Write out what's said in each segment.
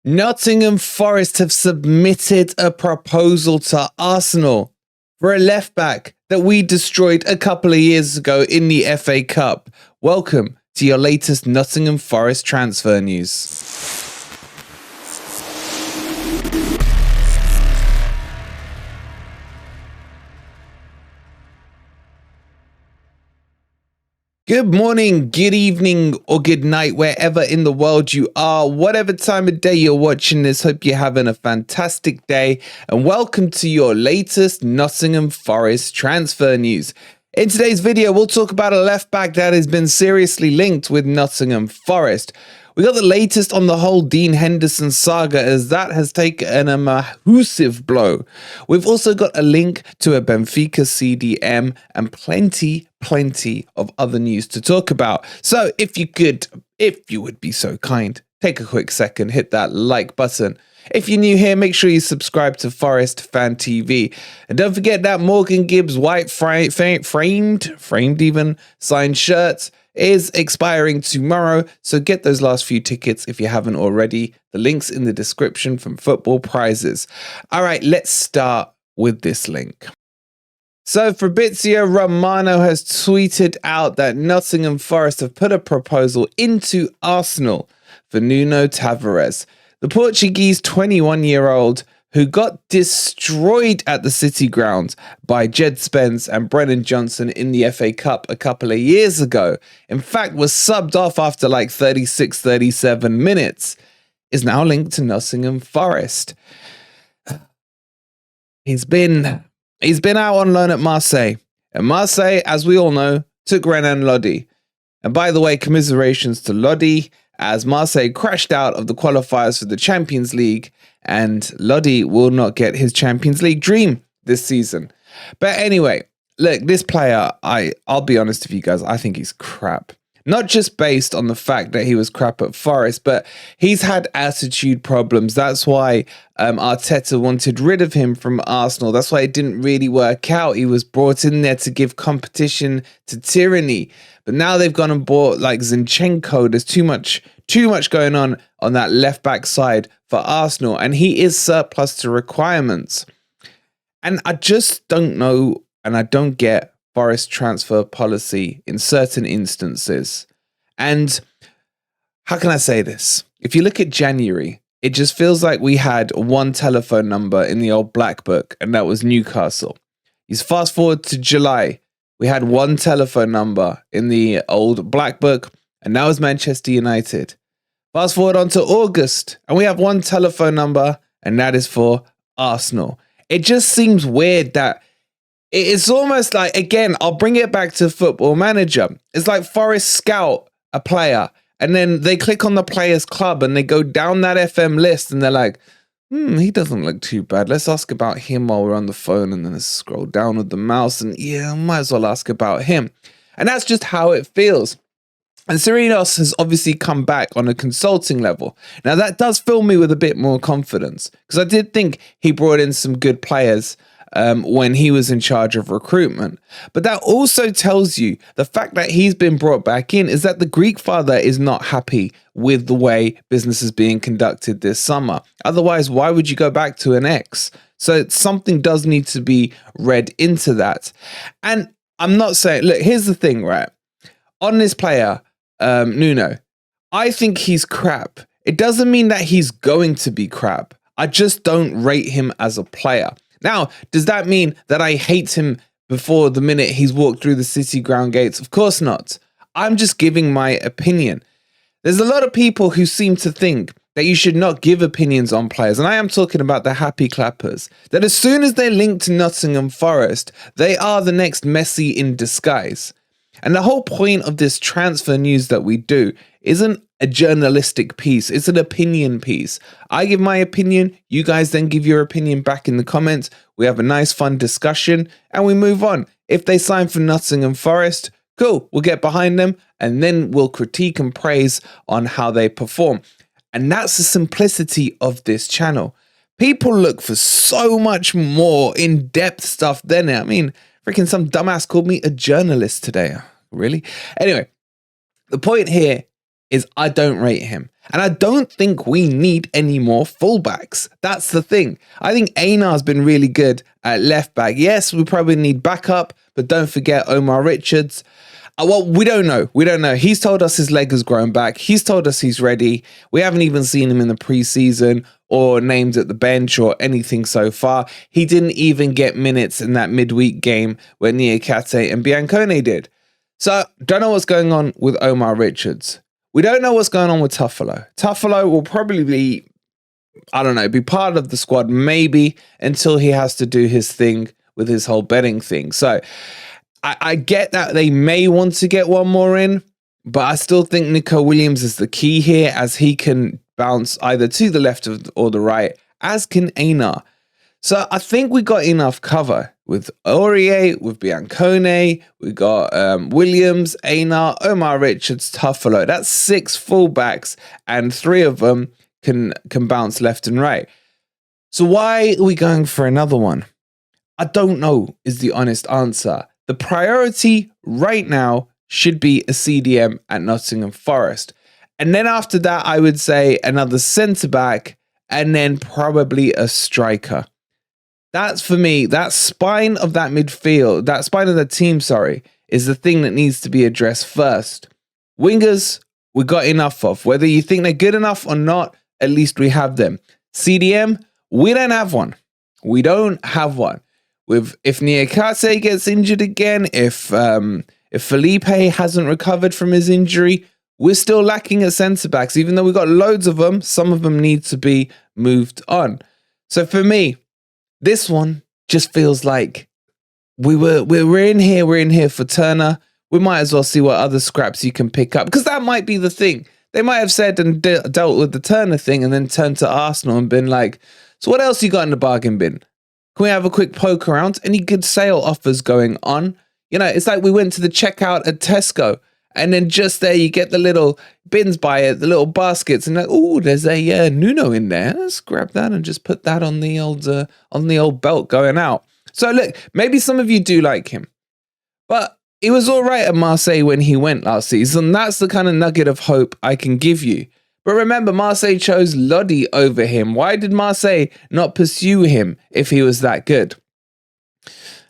Nottingham Forest have submitted a proposal to Arsenal for a left back that we destroyed a couple of years ago in the FA Cup. Welcome to your latest Nottingham Forest transfer news. Good morning, good evening, or good night, wherever in the world you are, whatever time of day you're watching this. Hope you're having a fantastic day, and welcome to your latest Nottingham Forest transfer news. In today's video, we'll talk about a left back that has been seriously linked with Nottingham Forest. We got the latest on the whole Dean Henderson saga, as that has taken a massive blow. We've also got a link to a Benfica CDM and plenty of other news to talk about. So if you would be so kind, take a quick second, hit that like button. If you're new here, make sure you subscribe to Forest Fan TV. And don't forget that Morgan Gibbs-White framed even signed shirt is expiring tomorrow. So get those last few tickets if you haven't already. The link's in the description from Football Prizes. All right, let's start with this link. So Fabrizio Romano has tweeted out that Nottingham Forest have put a proposal into Arsenal for Nuno Tavares, the Portuguese 21-year-old who got destroyed at the City ground by Spence and Johnson in the FA Cup a couple of years ago. In fact, was subbed off after like 36, 37 minutes, is now linked to Nottingham Forest. He's been out on loan at Marseille. And Marseille, as we all know, took Renan Lodi. And by the way, commiserations to Lodi, as Marseille crashed out of the qualifiers for the Champions League, and Lodi will not get his Champions League dream this season. But anyway, look, this player, I'll be honest with you guys, I think he's crap. Not just based on the fact that he was crap at Forest, but he's had attitude problems. That's why Arteta wanted rid of him from Arsenal. That's why it didn't really work out. He was brought in there to give competition to tyranny. But now they've gone and bought like Zinchenko. There's too much going on that left back side for Arsenal. And he is surplus to requirements. And I just don't know, and I don't get Forest transfer policy in certain instances. And how can I say this? If you look at January, it just feels like we had one telephone number in the old black book, and that was Newcastle. You fast forward to July, we had one telephone number in the old black book, and that was Manchester United. Fast forward on to August, and we have one telephone number, and that is for Arsenal. It just seems weird that it's almost like, again, I'll bring it back to Football Manager. It's like Forest scout a player, and then they click on the players club and they go down that FM list and they're like, he doesn't look too bad. Let's ask about him while we're on the phone, and then let's scroll down with the mouse and might as well ask about him. And that's just how it feels. And Serenos has obviously come back on a consulting level. Now that does fill me with a bit more confidence, because I did think he brought in some good players when he was in charge of recruitment. But that also tells you the fact that he's been brought back in is that the Greek father is not happy with the way business is being conducted this summer. Otherwise, why would you go back to an ex? So something does need to be read into that. And I'm not saying, look, here's the thing, right? On this player, Nuno, I think he's crap. It doesn't mean that he's going to be crap. I just don't rate him as a player. Now, does that mean that I hate him before the minute he's walked through the City ground gates? Of course not. I'm just giving my opinion. There's a lot of people who seem to think that you should not give opinions on players. And I am talking about the happy clappers. That as soon as they're linked to Nottingham Forest, they are the next Messi in disguise. And the whole point of this transfer news that we do isn't a journalistic piece. It's an opinion piece. I give my opinion. You guys then give your opinion back in the comments. We have a nice, fun discussion and we move on. If they sign for Nottingham Forest, cool. We'll get behind them and then we'll critique and praise on how they perform. And that's the simplicity of this channel. People look for so much more in-depth stuff than it. I mean, freaking some dumbass called me a journalist today. Really? Anyway, the point here is I don't rate him. And I don't think we need any more fullbacks. That's the thing. I think Einar's been really good at left back. Yes, we probably need backup, but don't forget Omar Richards. Well, we don't know. We don't know. He's told us his leg has grown back. He's told us he's ready. We haven't even seen him in the preseason or named at the bench or anything so far. He didn't even get minutes in that midweek game where Niakate and Biancone did. So, don't know what's going on with Omar Richards. We don't know what's going on with Tuffalo. Tuffalo will probably be, be part of the squad maybe until he has to do his thing with his whole betting thing. So, I get that they may want to get one more in, but I still think Nico Williams is the key here, as he can bounce either to the left or the right, as can Einar. So I think we got enough cover with Aurier, with Biancone, we got Williams, Einar, Omar Richards, Tuffalo. That's 6 fullbacks, and 3 of them can bounce left and right. So why are we going for another one? I don't know is the honest answer. The priority right now should be a CDM at Nottingham Forest. And then after that, I would say another centre-back and then probably a striker. That's for me, that spine of that midfield, that spine of the team, is the thing that needs to be addressed first. Wingers, we got enough of. Whether you think they're good enough or not, at least we have them. CDM, we don't have one. We don't have one. If Niakate gets injured again, if Felipe hasn't recovered from his injury, we're still lacking at centre-backs. Even though we've got loads of them, some of them need to be moved on. So for me, this one just feels like we're in here for Turner. We might as well see what other scraps you can pick up, because that might be the thing. They might have said and dealt with the Turner thing and then turned to Arsenal and been like, so what else you got in the bargain bin? Can we have a quick poke around? Any good sale offers going on? You know, it's like we went to the checkout at Tesco, and then just there you get the little bins by it, the little baskets, and like, oh, there's a Nuno in there. Let's grab that and just put that on the old belt going out. So look, maybe some of you do like him, but he was all right at Marseille when he went last season. That's the kind of nugget of hope I can give you. But remember, Marseille chose Lodi over him. Why did Marseille not pursue him if he was that good?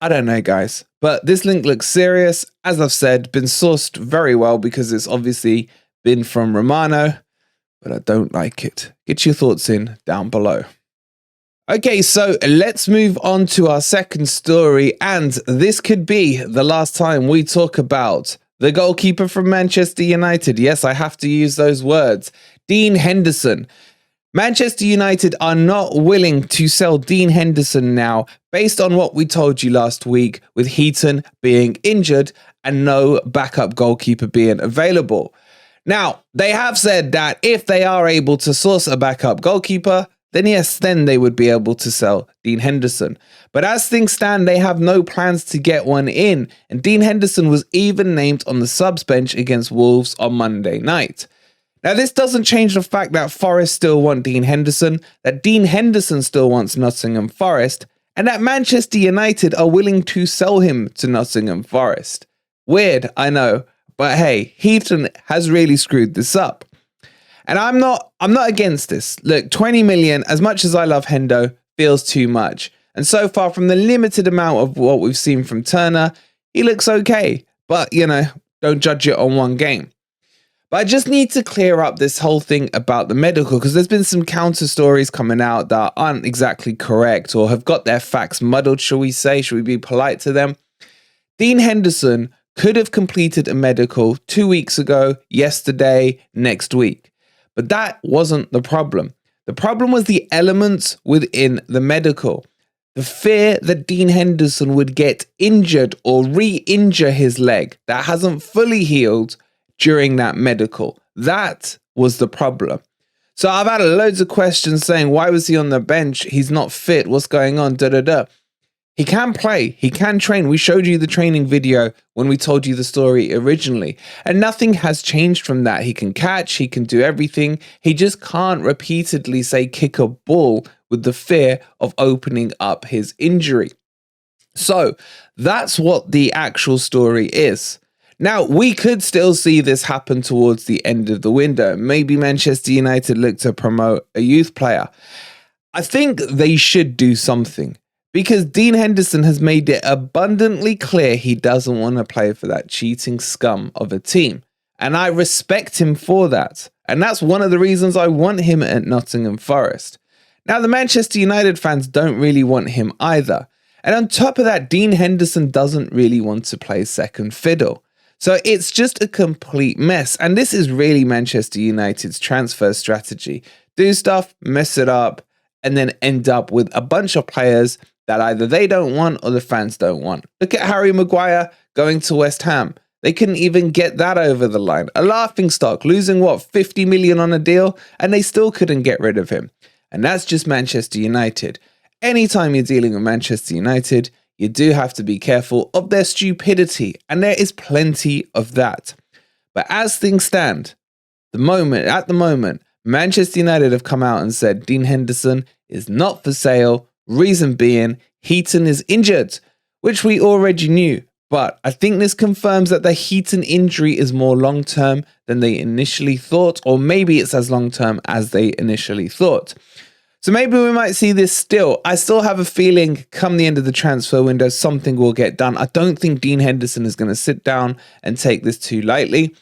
I don't know, guys. But this link looks serious. As I've said, been sourced very well because it's obviously been from Romano. But I don't like it. Get your thoughts in down below. Okay, so let's move on to our second story. And this could be the last time we talk about the goalkeeper from Manchester United. Yes, I have to use those words. Dean Henderson. Manchester United are not willing to sell Dean Henderson now, based on what we told you last week with Heaton being injured and no backup goalkeeper being available. Now, they have said that if they are able to source a backup goalkeeper, then yes, then they would be able to sell Dean Henderson. But as things stand, they have no plans to get one in, and Dean Henderson was even named on the subs bench against Wolves on Monday night. Now, this doesn't change the fact that Forest still want Dean Henderson, that Dean Henderson still wants Nottingham Forest, and that Manchester United are willing to sell him to Nottingham Forest. Weird, I know, but hey, Heaton has really screwed this up. And I'm not against this. Look, 20 million, as much as I love Hendo, feels too much. And so far, from the limited amount of what we've seen from Turner, he looks okay. But, don't judge it on one game. But I just need to clear up this whole thing about the medical, because there's been some counter stories coming out that aren't exactly correct or have got their facts muddled, shall we say. Should we be polite to them? Dean Henderson could have completed a medical 2 weeks ago, yesterday, next week. But that wasn't the problem. The problem was the elements within the medical. The fear that Dean Henderson would get injured or re-injure his leg that hasn't fully healed during that medical. That was the problem. So I've had loads of questions saying, why was he on the bench? He's not fit. What's going on? He can play. He can train. We showed you the training video when we told you the story originally. And nothing has changed from that. He can catch. He can do everything. He just can't repeatedly, say, kick a ball with the fear of opening up his injury. So that's what the actual story is. Now, we could still see this happen towards the end of the window. Maybe Manchester United look to promote a youth player. I think they should do something, because Dean Henderson has made it abundantly clear he doesn't want to play for that cheating scum of a team. And I respect him for that. And that's one of the reasons I want him at Nottingham Forest. Now, the Manchester United fans don't really want him either. And on top of that, Dean Henderson doesn't really want to play second fiddle. So it's just a complete mess. And this is really Manchester United's transfer strategy. Do stuff, mess it up, and then end up with a bunch of players that either they don't want or the fans don't want. Look at Harry Maguire going to West Ham. They couldn't even get that over the line. A laughingstock, losing 50 million on a deal, and they still couldn't get rid of him. And that's just Manchester United. Anytime you're dealing with Manchester United, you do have to be careful of their stupidity, and there is plenty of that. But as things stand, at the moment, Manchester United have come out and said Dean Henderson is not for sale. Reason being, Heaton is injured, which we already knew. But I think this confirms that the Heaton injury is more long-term than they initially thought, or maybe it's as long-term as they initially thought. So maybe we might see this still. I still have a feeling come the end of the transfer window, something will get done. I don't think Dean Henderson is going to sit down and take this too lightly.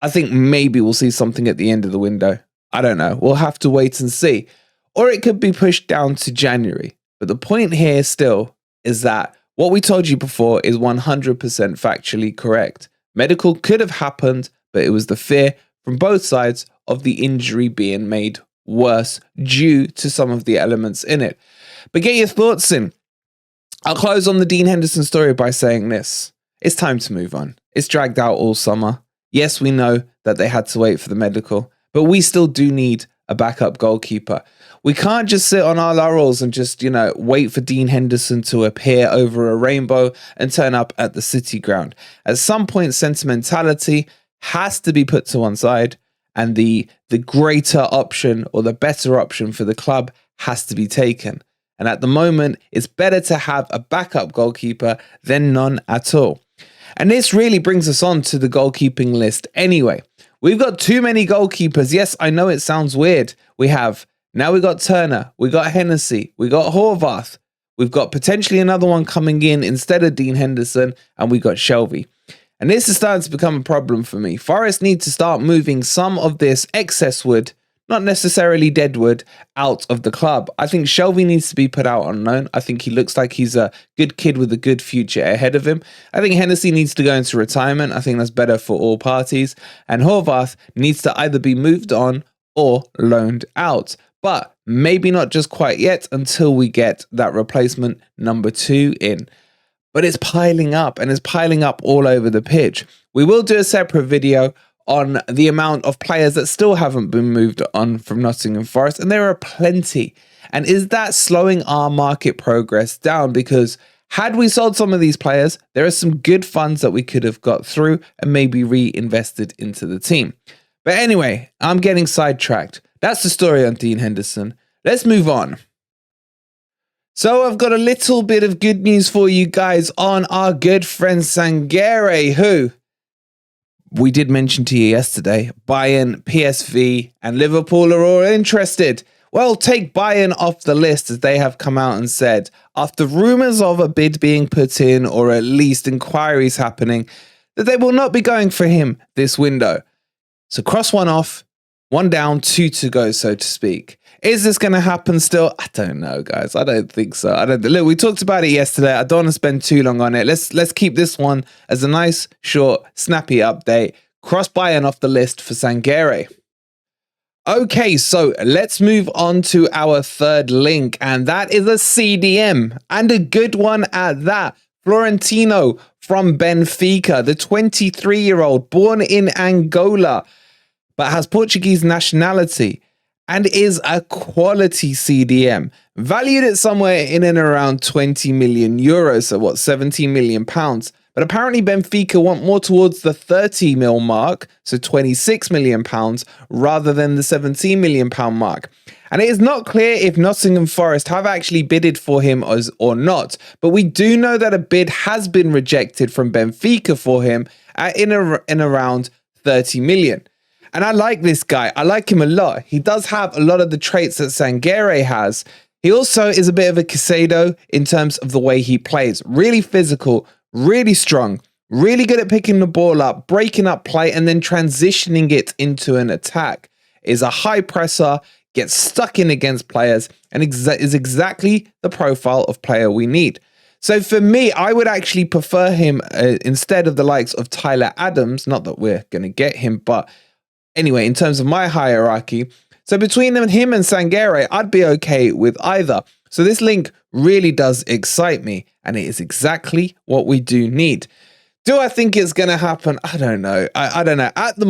I think maybe we'll see something at the end of the window. I don't know. We'll have to wait and see. Or it could be pushed down to January. But the point here still is that what we told you before is 100% factually correct. Medical could have happened, but it was the fear from both sides of the injury being made worse due to some of the elements in it. But get your thoughts in. I'll close on the Dean Henderson story by saying this. It's time to move on. It's dragged out all summer. Yes, we know that they had to wait for the medical, but we still do need a backup goalkeeper. We can't just sit on our laurels and just, wait for Dean Henderson to appear over a rainbow and turn up at the City ground. At some point, sentimentality has to be put to one side, and the greater option or the better option for the club has to be taken. And at the moment, it's better to have a backup goalkeeper than none at all. And this really brings us on to the goalkeeping list anyway. We've got too many goalkeepers. Yes, I know it sounds weird. We've got Turner, we got Hennessy, we got Horvath, we've got potentially another one coming in instead of Dean Henderson, and we got Shelvey. And this is starting to become a problem for me. Forest need to start moving some of this excess wood, not necessarily dead wood, out of the club. I think Shelvey needs to be put out on loan. I think he looks like he's a good kid with a good future ahead of him. I think Hennessy needs to go into retirement. I think that's better for all parties. And Horvath needs to either be moved on or loaned out. But maybe not just quite yet until we get that replacement number 2 in. But it's piling up, and it's piling up all over the pitch. We will do a separate video on the amount of players that still haven't been moved on from Nottingham Forest, and there are plenty. And is that slowing our market progress down? Because had we sold some of these players, there are some good funds that we could have got through and maybe reinvested into the team. But anyway, I'm getting sidetracked. That's the story on Dean Henderson. Let's move on. So I've got a little bit of good news for you guys on our good friend Sangare, who we did mention to you yesterday. Bayern, PSV, and Liverpool are all interested. Well, take Bayern off the list, as they have come out and said, after rumours of a bid being put in, or at least inquiries happening, that they will not be going for him this window. So cross one off, one down, 2 to go, so to speak. Is this going to happen still? I don't know, guys. I don't think so. Look, we talked about it yesterday. I don't want to spend too long on it. Let's keep this one as a nice, short, snappy update. Cross Bayern off the list for Sangare. Okay, so let's move on to our third link, and that is a CDM, and a good one at that. Florentino from Benfica, the 23-year-old, born in Angola, but has Portuguese nationality, and is a quality CDM, valued at somewhere in and around 20 million euros, so 17 million pounds. But apparently Benfica want more towards the 30 mil mark, so 26 million pounds, rather than the 17 million pound mark. And it is not clear if Nottingham Forest have actually bidded for him or not, but we do know that a bid has been rejected from Benfica for him, at in around 30 million. And I like this guy. I like him a lot. He does have a lot of the traits that Sangare has. He also is a bit of a Caicedo in terms of the way he plays. Really physical, really strong, really good at picking the ball up, breaking up play, and then transitioning it into an attack. Is a high presser, gets stuck in against players, and is exactly the profile of player we need. So for me, I would actually prefer him instead of the likes of Tyler Adams. Not that we're going to get him, but anyway, in terms of my hierarchy. So between him and Sangare, I'd be okay with either. So this link really does excite me, and it is exactly what we do need. Do I think it's going to happen? I don't know. I don't know. At the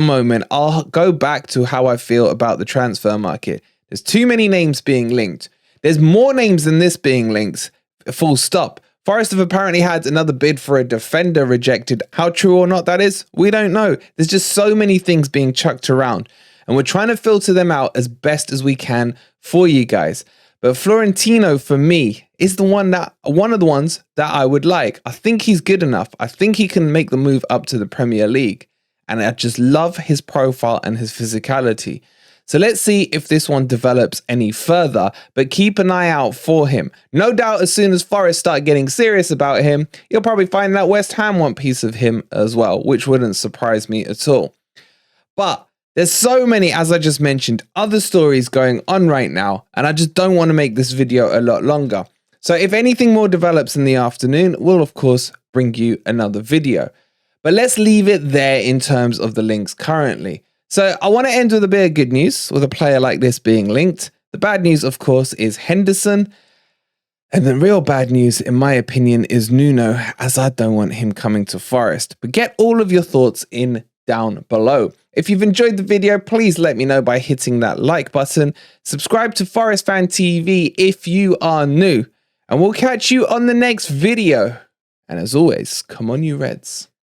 moment, I'll go back to how I feel about the transfer market. There's too many names being linked. There's more names than this being linked. Full stop. Forest have apparently had another bid for a defender rejected. How true or not that is, we don't know. There's just so many things being chucked around, and we're trying to filter them out as best as we can for you guys. But Florentino, for me, is one of the ones that I would like. I think he's good enough. I think he can make the move up to the Premier League. And I just love his profile and his physicality. So let's see if this one develops any further, but keep an eye out for him. No doubt as soon as Forest start getting serious about him, you'll probably find that West Ham want a piece of him as well, which wouldn't surprise me at all. But there's so many, as I just mentioned, other stories going on right now, and I just don't want to make this video a lot longer. So if anything more develops in the afternoon, we'll of course bring you another video. But let's leave it there in terms of the links currently. So I want to end with a bit of good news with a player like this being linked. The bad news, of course, is Henderson. And the real bad news, in my opinion, is Nuno, as I don't want him coming to Forest. But get all of your thoughts in down below. If you've enjoyed the video, please let me know by hitting that like button. Subscribe to Forest Fan TV if you are new. And we'll catch you on the next video. And as always, come on you Reds.